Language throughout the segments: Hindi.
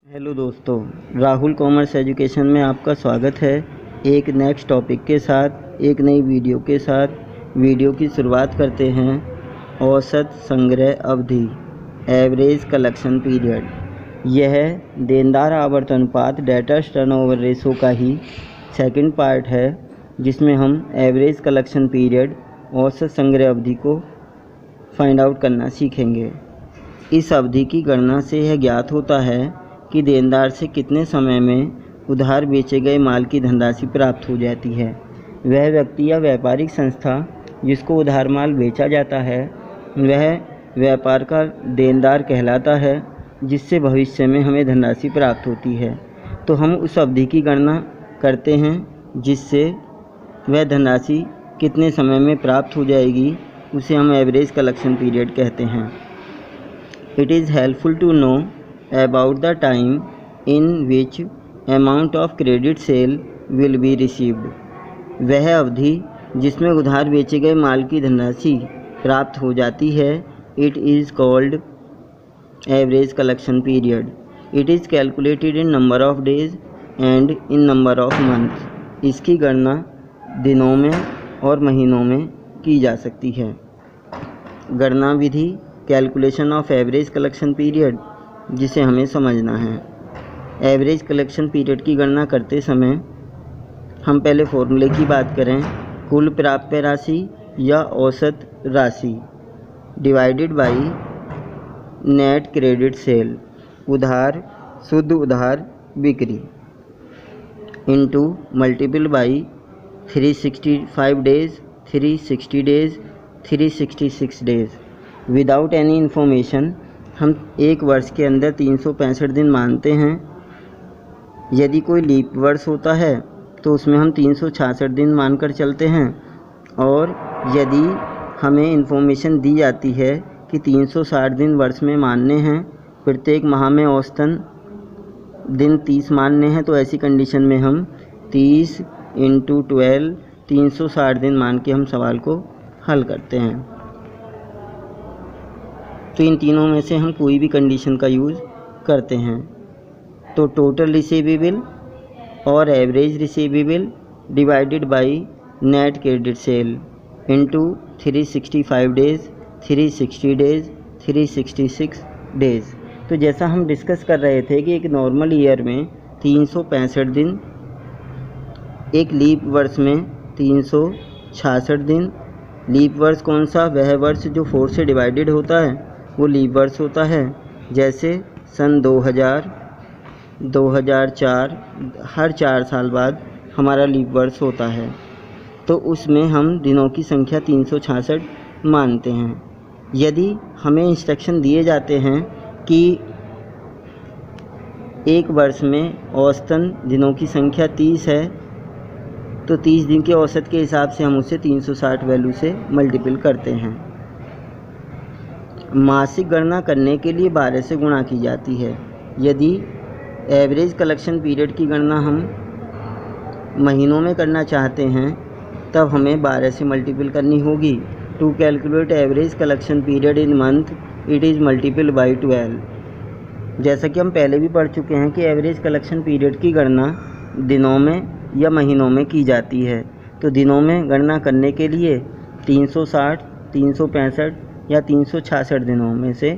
हेलो दोस्तों, राहुल कॉमर्स एजुकेशन में आपका स्वागत है। एक नेक्स्ट टॉपिक के साथ एक नई वीडियो के साथ वीडियो की शुरुआत करते हैं। औसत संग्रह अवधि, एवरेज कलेक्शन पीरियड। यह देनदार आवर्तन अनुपात डेटर्स टर्नओवर रेशो का ही सेकंड पार्ट है, जिसमें हम एवरेज कलेक्शन पीरियड, औसत संग्रह अवधि को फाइंड आउट करना सीखेंगे। इस अवधि की गणना से यह ज्ञात होता है कि देनदार से कितने समय में उधार बेचे गए माल की धनराशि प्राप्त हो जाती है। वह व्यक्ति या व्यापारिक संस्था जिसको उधार माल बेचा जाता है, वह व्यापार का देनदार कहलाता है, जिससे भविष्य में हमें धनराशि प्राप्त होती है। तो हम उस अवधि की गणना करते हैं जिससे वह धनराशि कितने समय में प्राप्त हो जाएगी, उसे हम एवरेज कलेक्शन पीरियड कहते हैं। It is helpful to know about the time in which amount of credit sale will be received। वह अवधि जिसमें उधार बेचे गए माल की धनराशि प्राप्त हो जाती है, it is called average collection period। It is calculated in number of days and in number of months। इसकी गणना दिनों में और महीनों में की जा सकती है। गणना विधि, calculation of average collection period, जिसे हमें समझना है। एवरेज कलेक्शन पीरियड की गणना करते समय हम पहले फॉर्मूले की बात करें। कुल प्राप्य राशि या औसत राशि divided by net credit cell, उधार शुद्ध उधार बिक्री, into multiple by 365 days, 360 days, 366 days. Without any information हम एक वर्ष के अंदर 365 दिन मानते हैं। यदि कोई लीप वर्ष होता है तो उसमें हम 366 दिन मानकर चलते हैं। और यदि हमें इन्फॉर्मेशन दी जाती है कि 360 दिन वर्ष में मानने हैं, प्रत्येक माह में औसतन दिन 30 मानने हैं, तो ऐसी कंडीशन में हम 30 × 12 360 दिन मान के हम सवाल को हल करते हैं। तो इन तीनों में से हम कोई भी कंडीशन का यूज़ करते हैं। तो टोटल रिसीवेबल और average receivable divided by net credit sale into 365 days, 360 days, 366 days. तो जैसा हम डिस्कस कर रहे थे कि एक नॉर्मल ईयर में 365 दिन, एक लीप वर्ष में 366 दिन। लीप वर्ष कौन सा? वह वर्ष जो 4 से डिवाइडेड होता है वो लीप वर्ष होता है। जैसे सन 2000, 2004, हर 4 साल बाद हमारा लीप वर्ष होता है। तो उसमें हम दिनों की संख्या 366 मानते हैं। यदि हमें इंस्ट्रक्शन दिए जाते हैं कि एक वर्ष में औसतन दिनों की संख्या 30 है, तो 30 दिन के औसत के हिसाब से हम उसे 360 वैल्यू से मल्टीपल करते हैं। मासिक गणना करने के लिए 12 से गुणा की जाती है। यदि एवरेज कलेक्शन पीरियड की गणना हम महीनों में करना चाहते हैं, तब हमें 12 से मल्टीपल करनी होगी। To calculate average collection period in month, it is multiple by 12। जैसा कि हम पहले भी पढ़ चुके हैं कि एवरेज कलेक्शन पीरियड की गणना दिनों में या महीनों में की जाती है। तो दिनों में गणना करने के लिए 360, 365 या 366 दिनों में से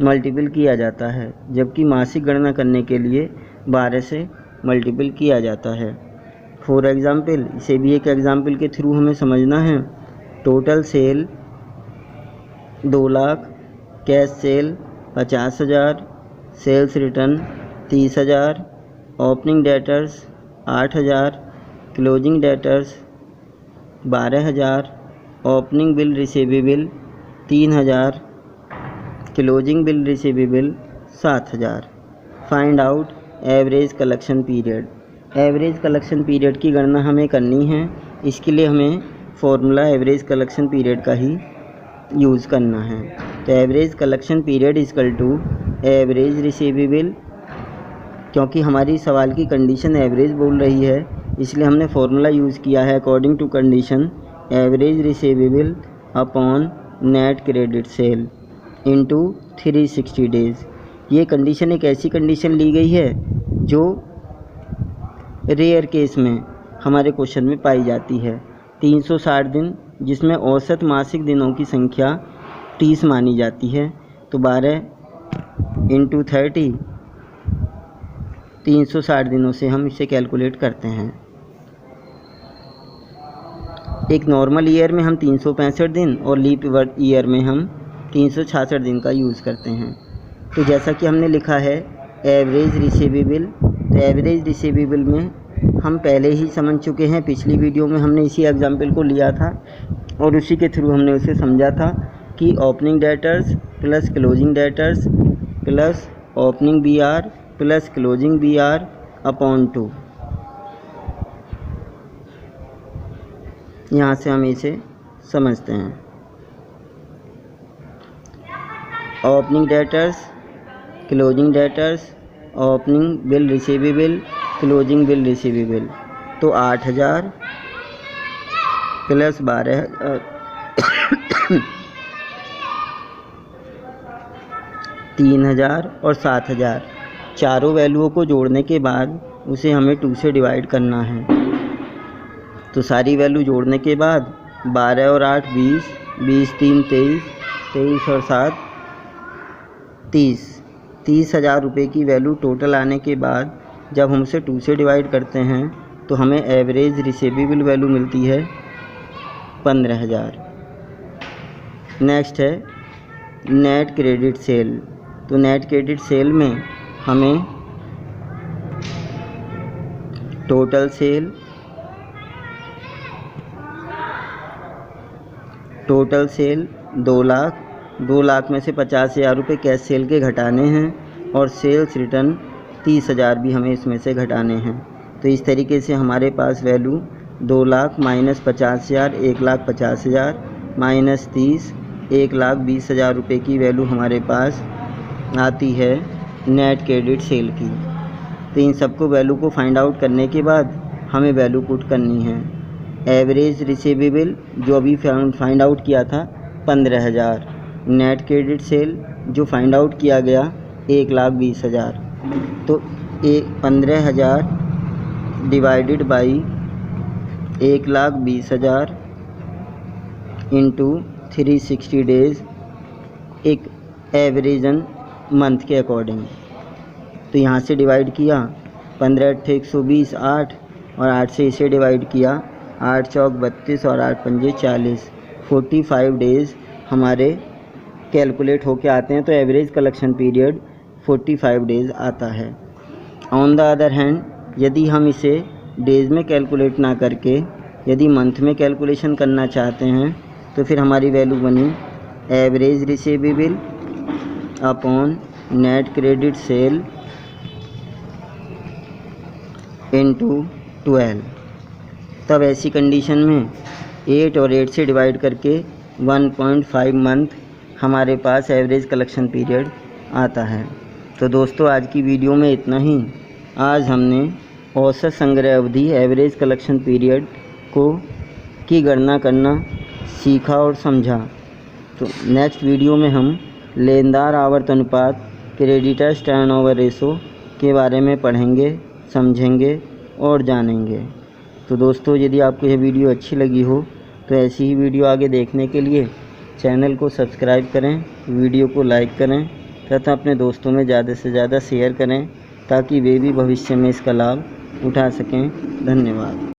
मल्टीपल किया जाता है, जबकि मासिक गणना करने के लिए 12 से मल्टीपल किया जाता है। फॉर एग्ज़ाम्पल, इसे भी एक एग्ज़ाम्पल के थ्रू हमें समझना है। Total sale 2 lakh, cash sale 50,000, sales return 30,000, opening debtors 8,000, closing debtors 12,000, opening bill receivable 3,000, closing bill receivable 7,000। Find out average collection period. Average collection period की गणना हमें करनी है। इसके लिए हमें फॉर्मूला एवरेज कलेक्शन पीरियड का ही यूज़ करना है। तो average collection period equal to average receivable, क्योंकि हमारी सवाल की कंडीशन एवरेज बोल रही है, इसलिए हमने फॉर्मूला यूज़ किया है according to condition average receivable upon net credit sale into 360 days. ये कंडीशन एक ऐसी कंडीशन ली गई है जो रेयर केस में हमारे क्वेश्चन में पाई जाती है। 360 दिन जिसमें औसत मासिक दिनों की संख्या 30 मानी जाती है। तो 12 × 30 360 दिनों से हम इसे कैलकुलेट करते हैं। एक नॉर्मल ईयर में हम 365 दिन और लीप ईयर में हम 366 दिन का यूज़ करते हैं। तो जैसा कि हमने लिखा है एवरेज रिसीवेबल, तो एवरेज रिसीवेबल में हम पहले ही समझ चुके हैं। पिछली वीडियो में हमने इसी एग्जाम्पल को लिया था और उसी के थ्रू हमने उसे समझा था कि opening debtors plus closing debtors plus opening BR plus closing BR upon 2। यहाँ से हम इसे समझते हैं। Opening debtors closing debtors opening bill receivable closing bill receivable, तो 8000 प्लस 12000 3000 और 7000, चारों वैल्यूओं को जोड़ने के बाद उसे हमें 2 से डिवाइड करना है। तो सारी वैल्यू जोड़ने के बाद 12 और 8 20, 20 3 23, 23 और 7 30, 30,000 रुपये की वैल्यू टोटल आने के बाद जब हम उसे 2 से डिवाइड करते हैं तो हमें एवरेज रिसीवेबल वैल्यू मिलती है 15,000। नेक्स्ट है नेट क्रेडिट सेल। तो नेट क्रेडिट सेल में हमें टोटल सेल 2 लाख, 2 लाख में से 50,000 रुपये कैश सेल के घटाने हैं और सेल्स रिटर्न 30,000 भी हमें इसमें से घटाने हैं। तो इस तरीके से हमारे पास वैल्यू 2 लाख माइनस 50,000 1,50,000 माइनस 30 1,20,000 रुपये की वैल्यू हमारे पास आती है नेट क्रेडिट सेल की। तो इन सबको वैल्यू को फाइंड आउट करने के बाद हमें वैल्यू पुट करनी है। एवरेज रिसीवेबल जो अभी फाइंड आउट किया था 15,000, नेट क्रेडिट सेल जो फाइंड आउट किया गया 1,20,000। तो 15,000 डिवाइडेड बाई 1,20,000 इंटू 360 डेज़, एक एवरेजन मंथ के अकॉर्डिंग। तो यहाँ से डिवाइड किया 15 × 120 8 और 8 से इसे डिवाइड किया 8 चौक 32 और 8 पंजे 40, 45 डेज़ हमारे कैलकुलेट होके आते हैं। तो एवरेज कलेक्शन पीरियड 45 डेज़ आता है। ऑन द अदर हैंड यदि हम इसे डेज़ में कैलकुलेट ना करके यदि मंथ में कैलकुलेशन करना चाहते हैं तो फिर हमारी वैल्यू बनी average receivable upon net credit cell into 12। तब ऐसी कंडीशन में 8 और 8 से डिवाइड करके 1.5 मंथ हमारे पास एवरेज कलेक्शन पीरियड आता है। तो दोस्तों आज की वीडियो में इतना ही। आज हमने औसत संग्रह अवधि एवरेज कलेक्शन पीरियड की गणना करना सीखा और समझा। तो नेक्स्ट वीडियो में हम लेनदार आवर्त अनुपात क्रेडिटर्स टर्नओवर रेशो के बारे में पढ़ेंगे, समझेंगे और जानेंगे। तो दोस्तों यदि आपको यह वीडियो अच्छी लगी हो तो ऐसी ही वीडियो आगे देखने के लिए चैनल को सब्सक्राइब करें, वीडियो को लाइक करें तथा अपने दोस्तों में ज़्यादा से ज़्यादा शेयर करें ताकि वे भी भविष्य में इसका लाभ उठा सकें। धन्यवाद।